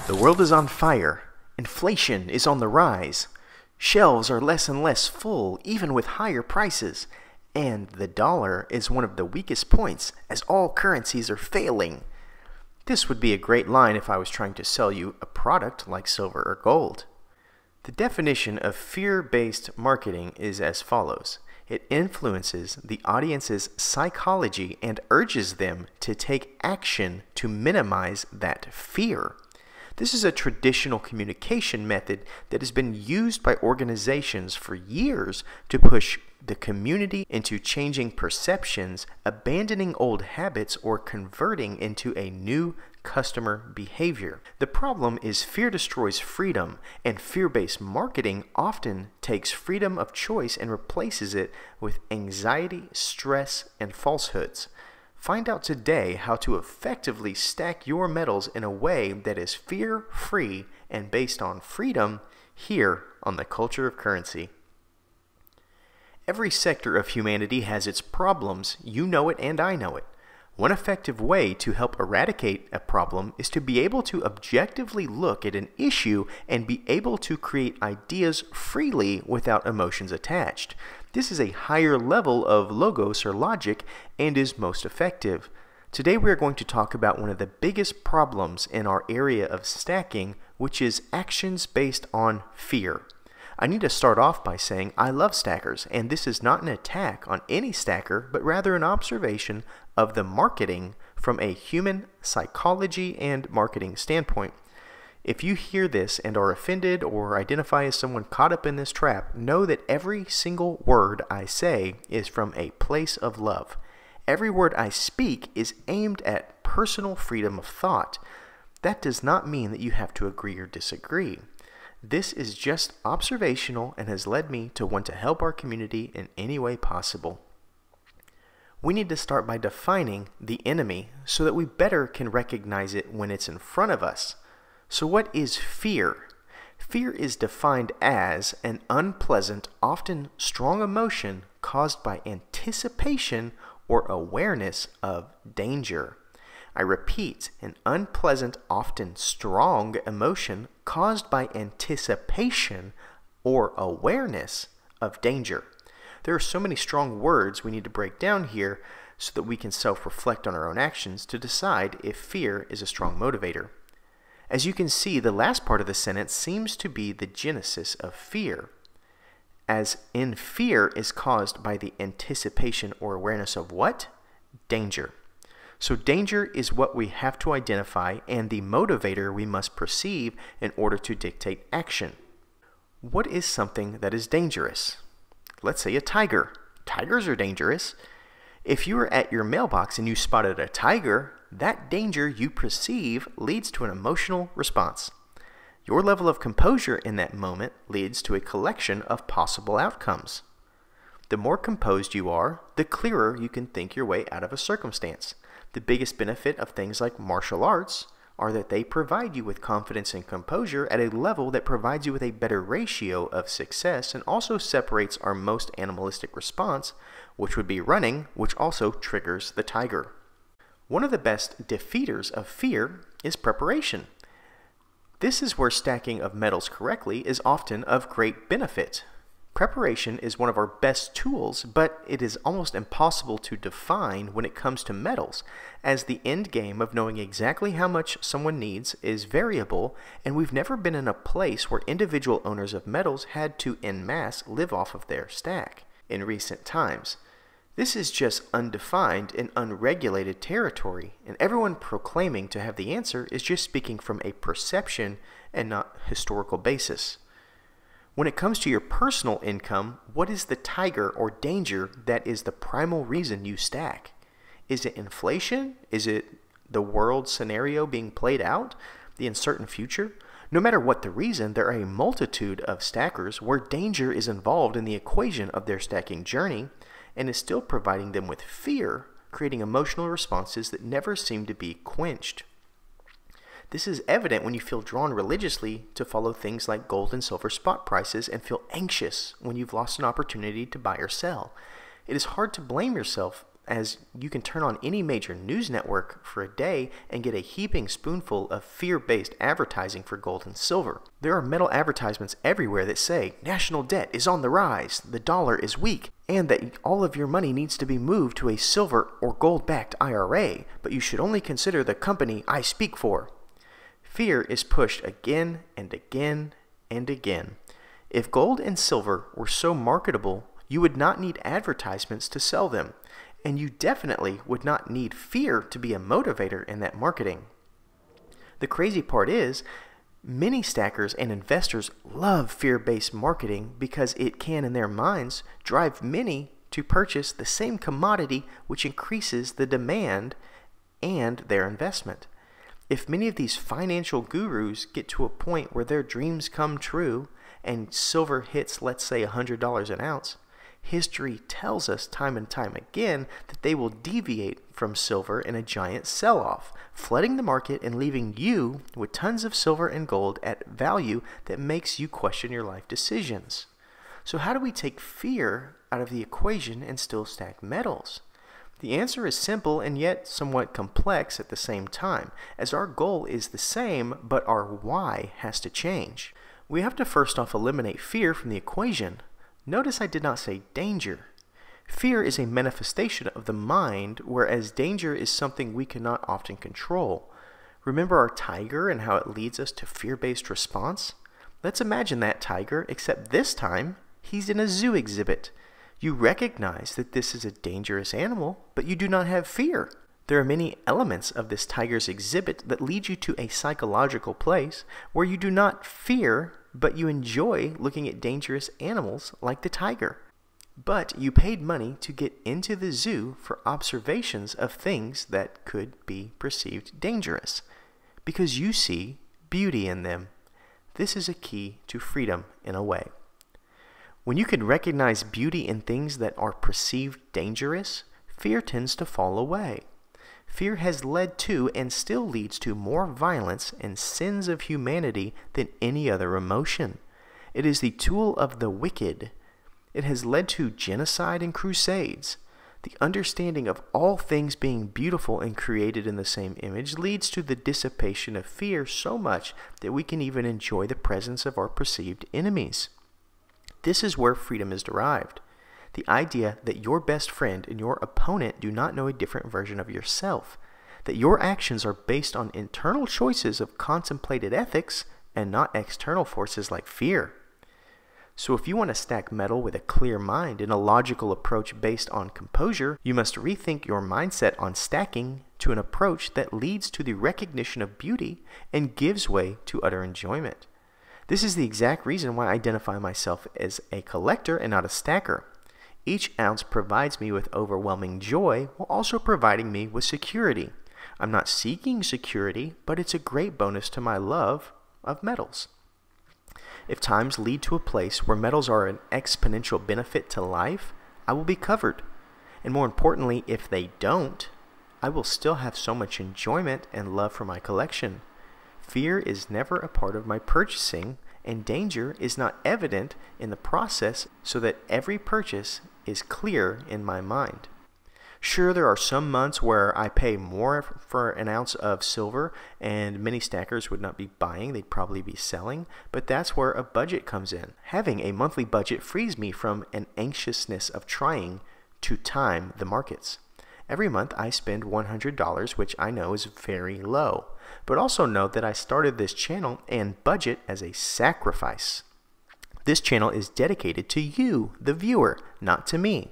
The world is on fire. Inflation is on the rise. Shelves are less and less full, even with higher prices. And the dollar is one of the weakest points, as all currencies are failing. This would be a great line if I was trying to sell you a product like silver or gold. The definition of fear-based marketing is as follows. It influences the audience's psychology and urges them to take action to minimize that fear. This is a traditional communication method that has been used by organizations for years to push the community into changing perceptions, abandoning old habits, or converting into a new customer behavior. The problem is fear destroys freedom, and fear-based marketing often takes freedom of choice and replaces it with anxiety, stress, and falsehoods. Find out today how to effectively stack your metals in a way that is fear-free and based on freedom here on the Culture of Currency. Every sector of humanity has its problems. You know it and I know it. One effective way to help eradicate a problem is to be able to objectively look at an issue and be able to create ideas freely without emotions attached. This is a higher level of logos or logic and is most effective. Today we are going to talk about one of the biggest problems in our area of stacking, which is actions based on fear. I need to start off by saying I love stackers, and this is not an attack on any stacker, but rather an observation of the marketing from a human psychology and marketing standpoint. If you hear this and are offended or identify as someone caught up in this trap, know that every single word I say is from a place of love. Every word I speak is aimed at personal freedom of thought. That does not mean that you have to agree or disagree. This is just observational and has led me to want to help our community in any way possible. We need to start by defining the enemy so that we better can recognize it when it's in front of us. So what is fear? Fear is defined as an unpleasant, often strong emotion caused by anticipation or awareness of danger. I repeat, an unpleasant, often strong emotion caused by anticipation or awareness of danger. There are so many strong words we need to break down here so that we can self-reflect on our own actions to decide if fear is a strong motivator. As you can see, the last part of the sentence seems to be the genesis of fear, as in fear is caused by the anticipation or awareness of what? Danger. So danger is what we have to identify and the motivator we must perceive in order to dictate action. What is something that is dangerous? Let's say a tiger. Tigers are dangerous. If you were at your mailbox and you spotted a tiger, that danger you perceive leads to an emotional response. Your level of composure in that moment leads to a collection of possible outcomes. The more composed you are, the clearer you can think your way out of a circumstance. The biggest benefit of things like martial arts are that they provide you with confidence and composure at a level that provides you with a better ratio of success and also separates our most animalistic response, which would be running, which also triggers the tiger. One of the best defeaters of fear is preparation. This is where stacking of metals correctly is often of great benefit. Preparation is one of our best tools, but it is almost impossible to define when it comes to metals, as the end game of knowing exactly how much someone needs is variable, and we've never been in a place where individual owners of metals had to en masse live off of their stack in recent times. This is just undefined and unregulated territory, and everyone proclaiming to have the answer is just speaking from a perception and not historical basis. When it comes to your personal income, what is the tiger or danger that is the primal reason you stack? Is it inflation? Is it the world scenario being played out? The uncertain future? No matter what the reason, there are a multitude of stackers where danger is involved in the equation of their stacking journey and is still providing them with fear, creating emotional responses that never seem to be quenched. This is evident when you feel drawn religiously to follow things like gold and silver spot prices and feel anxious when you've lost an opportunity to buy or sell. It is hard to blame yourself as you can turn on any major news network for a day and get a heaping spoonful of fear-based advertising for gold and silver. There are metal advertisements everywhere that say national debt is on the rise, the dollar is weak, and that all of your money needs to be moved to a silver or gold-backed IRA, but you should only consider the company I speak for. Fear is pushed again and again and again. If gold and silver were so marketable, you would not need advertisements to sell them, and you definitely would not need fear to be a motivator in that marketing. The crazy part is, many stackers and investors love fear-based marketing because it can, in their minds, drive many to purchase the same commodity, which increases the demand and their investment. If many of these financial gurus get to a point where their dreams come true and silver hits, let's say, $100 an ounce, history tells us time and time again that they will deviate from silver in a giant sell-off, flooding the market and leaving you with tons of silver and gold at value that makes you question your life decisions. So how do we take fear out of the equation and still stack metals? The answer is simple and yet somewhat complex at the same time, as our goal is the same, but our why has to change. We have to first off eliminate fear from the equation. Notice I did not say danger. Fear is a manifestation of the mind, whereas danger is something we cannot often control. Remember our tiger and how it leads us to fear-based response? Let's imagine that tiger, except this time, he's in a zoo exhibit. You recognize that this is a dangerous animal, but you do not have fear. There are many elements of this tiger's exhibit that lead you to a psychological place where you do not fear, but you enjoy looking at dangerous animals like the tiger. But you paid money to get into the zoo for observations of things that could be perceived dangerous, because you see beauty in them. This is a key to freedom in a way. When you can recognize beauty in things that are perceived dangerous, fear tends to fall away. Fear has led to and still leads to more violence and sins of humanity than any other emotion. It is the tool of the wicked. It has led to genocide and crusades. The understanding of all things being beautiful and created in the same image leads to the dissipation of fear so much that we can even enjoy the presence of our perceived enemies. This is where freedom is derived. The idea that your best friend and your opponent do not know a different version of yourself, that your actions are based on internal choices of contemplated ethics and not external forces like fear. So if you want to stack metal with a clear mind and a logical approach based on composure, you must rethink your mindset on stacking to an approach that leads to the recognition of beauty and gives way to utter enjoyment. This is the exact reason why I identify myself as a collector and not a stacker. Each ounce provides me with overwhelming joy while also providing me with security. I'm not seeking security, but it's a great bonus to my love of metals. If times lead to a place where metals are an exponential benefit to life, I will be covered. And more importantly, if they don't, I will still have so much enjoyment and love for my collection. Fear is never a part of my purchasing, and danger is not evident in the process, so that every purchase is clear in my mind. Sure, there are some months where I pay more for an ounce of silver and many stackers would not be buying, they'd probably be selling, but that's where a budget comes in. Having a monthly budget frees me from an anxiousness of trying to time the markets. Every month I spend $100, which I know is very low, but also know that I started this channel and budget as a sacrifice. This channel is dedicated to you, the viewer, not to me.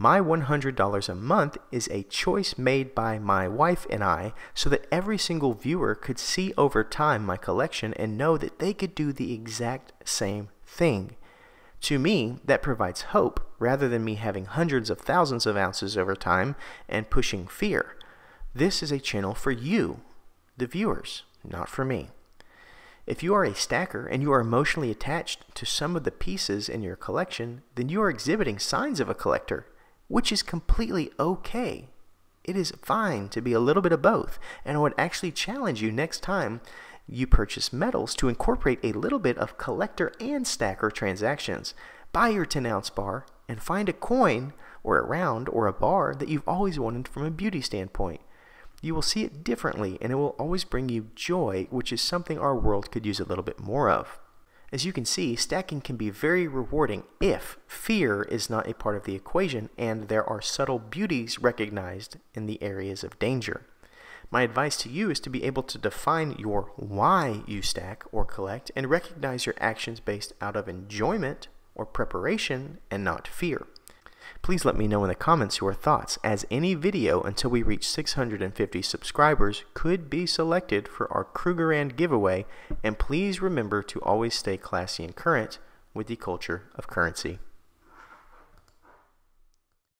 My $100 a month is a choice made by my wife and I so that every single viewer could see over time my collection and know that they could do the exact same thing. To me, that provides hope rather than me having hundreds of thousands of ounces over time and pushing fear. This is a channel for you, the viewers, not for me. If you are a stacker and you are emotionally attached to some of the pieces in your collection, then you are exhibiting signs of a collector, which is completely okay. It is fine to be a little bit of both, and I would actually challenge you next time you purchase metals to incorporate a little bit of collector and stacker transactions. Buy your 10-ounce bar and find a coin or a round or a bar that you've always wanted from a beauty standpoint. You will see it differently, and it will always bring you joy, which is something our world could use a little bit more of. As you can see, stacking can be very rewarding if fear is not a part of the equation and there are subtle beauties recognized in the areas of danger. My advice to you is to be able to define your why you stack or collect and recognize your actions based out of enjoyment or preparation and not fear. Please let me know in the comments your thoughts, as any video until we reach 650 subscribers could be selected for our Krugerrand giveaway, and please remember to always stay classy and current with the culture of currency.